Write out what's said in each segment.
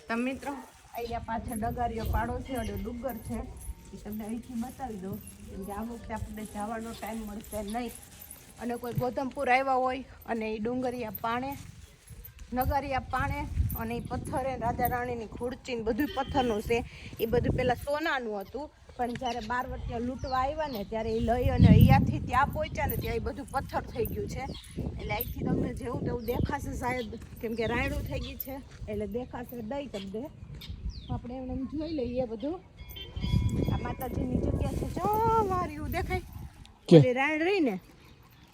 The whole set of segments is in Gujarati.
તો મિત્રો અહીંયા પાછળ ડગારીઓ પાડો છે અને ડુંગર છે એ તમને અહીંથી બતાવી દઉં કેમ કે આ વખતે આપણે જવાનો ટાઈમ મળશે નહીં અને કોઈ ગોધમપુર આવ્યા હોય અને એ ડુંગરિયા પાણે નગારિયા પાણે અને એ પથ્થરે રાજા રાણીની ખુરચી બધું પથ્થરનું છે એ બધું પહેલાં સોનાનું હતું પણ જ્યારે 12 વર્ષ લૂંટવા આવ્યા ને ત્યારે એ લઈ અને અહીંયાથી ત્યાં પહોંચ્યા ને ત્યાં એ બધું પથ્થર થઈ ગયું છે એટલે અહીંથી તમને જેવું તેવું દેખાશે શાયદ કેમ કે રાયડું થઈ ગઈ છે એટલે દેખાશે દઈ તમને આપણે એમને જોઈ લઈએ બધું આ માતાજીની જગ્યા છે જો મારી દેખાય રાયડ રહી ને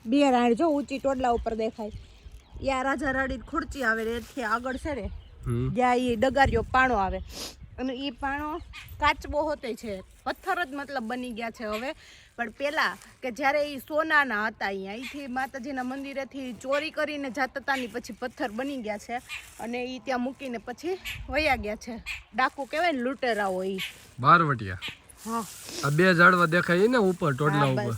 2 રાયડ જો ઊંચી ટોડલા ઉપર દેખાય યા રાજા રાણી ખુરચી આવે એથી આગળ છે ને જ્યાં એ ડગારીઓ પાણો આવે અને એ પાણો કાચબો હોતે છે પથ્થર જ મતલબ બની ગયા છે હવે પણ પહેલાં કે જ્યારે એ સોનાના હતા અહીંયા અહીંથી માતાજીના મંદિરેથી ચોરી કરીને જતા હતા ને પછી પથ્થર બની ગયા છે અને એ ત્યાં મૂકીને પછી વયા ગયા છે ડાકુ કહેવાય ને લૂંટેરાઓ એ 12 વટિયા હા આ 2 ઝાડવા દેખાય ને ઉપર ટોડલા ઉપર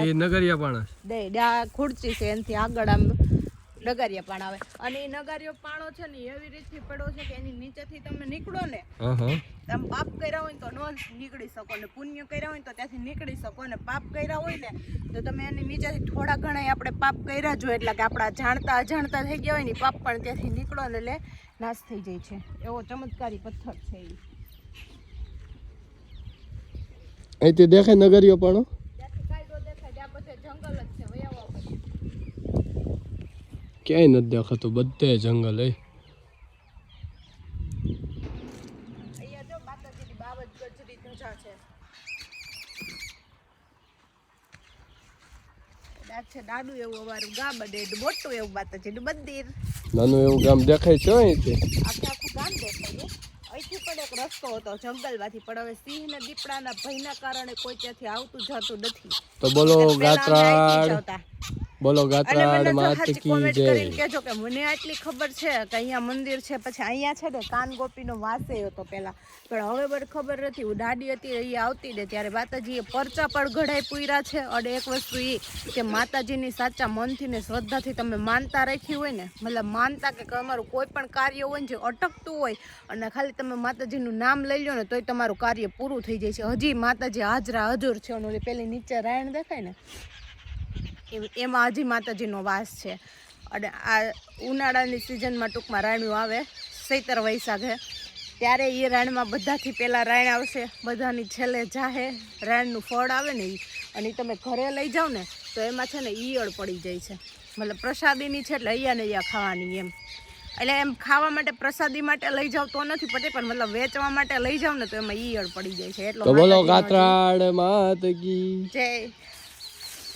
એ નગરિયા પાણા દે ખુરચી છે એનાથી આગળ આમ નગારિયા પાણ આવે અને એ નગારિયો પાણો છે ને એવી રીતે પડ્યો છે કે એની નીચેથી તમે નીકળો ને તમે પાપ કર્યા હોય તો ન નીકળી શકો ને પુણ્ય કર્યા હોય તો ત્યાંથી નીકળી શકો ને પાપ કર્યા હોય ને તો તમે એની નીચેથી થોડા ઘણા આપણે પાપ કર્યા જોઈએ એટલે કે આપણા જાણતા અજાણતા થઈ ગયા હોય ને પાપ પણ ત્યાંથી નીકળો ને એટલે નાશ થઈ જાય છે એવો ચમત્કારી પથ્થર છે એ અહીંથી દેખાય નગરિયો પાણો ત્યાંથી કાયદો દેખાય ત્યાં બધે જંગલ જ છે વયાવા પછી ક્યાંય નથી દેખાતું બધે જંગલ અહીંયા જો માતાજીની બાવજ ગજરી ધજા છે છે દાડું એવું અમારું ગામ અને મોટું એવું માતાજીનું મંદિર નાનું એવું ગામ દેખાય છે અહીંથી આખું ગામ દેખાય અહીંથી પણ એક રસ્તો હતો જંગલમાંથી પણ હવે સિંહ ને દીપડાના ભયના કારણે કોઈ ત્યાંથી આવતું જતું નથી તો બોલો ગાત્રાડ માત કી જય કહેજો કે મને આટલી ખબર છે કે અહીંયા મંદિર છે પછી અહીંયા છે ને કાન ગોપીનો વાસે હતો પહેલા પણ હવે બધી ખબર નથી હું દાડી હતી અહીંયા આવતી ને ત્યારે માતાજીએ પરચા પણ ઘડાઈ પૂર્યા છે અને એક વસ્તુ એ કે માતાજીની સાચા મનથી ને શ્રદ્ધાથી તમે માનતા રાખી હોય ને મતલબ માનતા કે તમારું કોઈ પણ કાર્ય હોય ને જે અટકતું હોય અને ખાલી તમે માતાજીનું નામ લઈ લો ને તોય તમારું કાર્ય પૂરું થઈ જાય છે હજી માતાજી હાજરા હજુર છે અને પેલી નીચે રાયણ દેખાય ને એમાં હજી માતાજીનો વાસ છે અને આ ઉનાળાની સિઝનમાં ટૂંકમાં રાયણું આવે ચૈત્ર વૈશાખે ત્યારે એ રાયણમાં બધાથી પહેલાં રાયણ આવશે બધાની છેલ્લે જાહે રાયણનું ફળ આવે ને એ અને એ તમે ઘરે લઈ જાઓ ને તો એમાં છે ને ઈયળ પડી જાય છે મતલબ પ્રસાદીની છે એટલે અહીંયા ને અહીંયા ખાવાની એમ એટલે એમ ખાવા માટે પ્રસાદી માટે લઈ જાવ તો નથી પડતી પણ મતલબ વેચવા માટે લઈ જાવ ને તો એમાં ઈયળ પડી જાય છે એટલો બોલો ગાત્રાડ માત કી જય